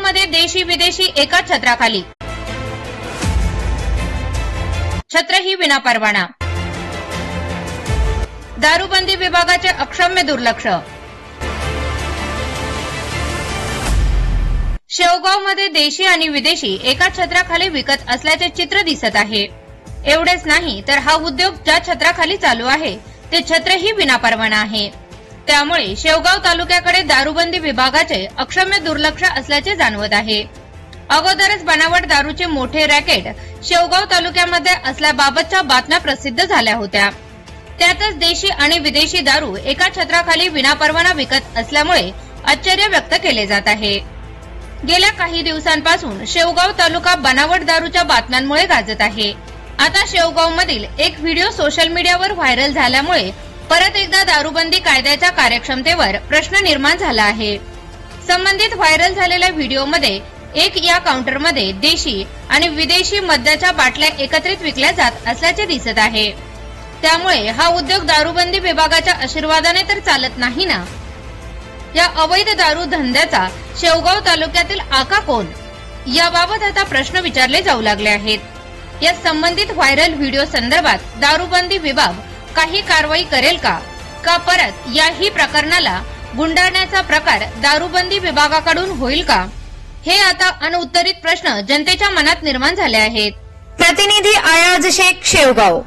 शेवगावमध्ये देशी विदेशी एकाच छत्राखाली, छत्रही विनापरवाना, दारूबंदी विभागाचे अक्षम्य दुर्लक्ष। शेवगावमध्ये देशी आणि विदेशी एकाच छत्राखाली विकत असल्याचे चित्र दिसत आहे। एवढेच नाही तर हा उद्योग ज्या छत्राखाली चालू आहे ते छत्रही विनापरवाना आहे। त्यामुळे शेवगाव तालुक्याकडे दारूबंदी विभागाचे अक्षम्य दुर्लक्ष असल्याचे जाणवत आहे। अगोदरच बनावट दारूचे मोठे रॅकेट शेवगाव तालुक्यामध्ये असल्याबाबतच्या बातम्या प्रसिद्ध झाल्या होत्या। त्यातच देशी आणि विदेशी दारू एका छत्राखाली विनापरवाना विकत असल्यामुळे आश्चर्य व्यक्त केले जात आहे। गेल्या काही दिवसांपासून शेवगाव तालुका बनावट दारूच्या बातम्यांमुळे गाजत आहे। आता शेवगाव मधील एक व्हिडिओ सोशल मीडियावर व्हायरल झाल्यामुळे परत एकदा दारूबंदी कायद्याच्या कार्यक्षमतेवर प्रश्न निर्माण झाला आहे। संबंधित व्हायरल झालेल्या व्हिडिओमध्ये या काउंटरमध्ये देशी आणि विदेशी मद्याच्या बाटल्या एकत्रित विकल्या जात असल्याचे दिसत आहे। त्यामुळे हा उद्योग दारूबंदी विभागाच्या आशीर्वादाने तर चालत नाही ना। या अवैध दारू धंद्याचा शेवगाव तालुक्यातील आका कोण, याबाबत आता प्रश्न विचारले जाऊ लागले आहेत। या संबंधित व्हायरल व्हिडिओ संदर्भात दारूबंदी विभाग काही कारवाई करेल का परत याही प्रकरणाला गुंडाळण्याचा प्रकार दारूबंदी विभागाकडून होईल का, हे आता अनउत्तरित प्रश्न जनतेच्या मनात निर्माण झाले आहेत। प्रतिनिधी आयाज शेख, शेवगाव।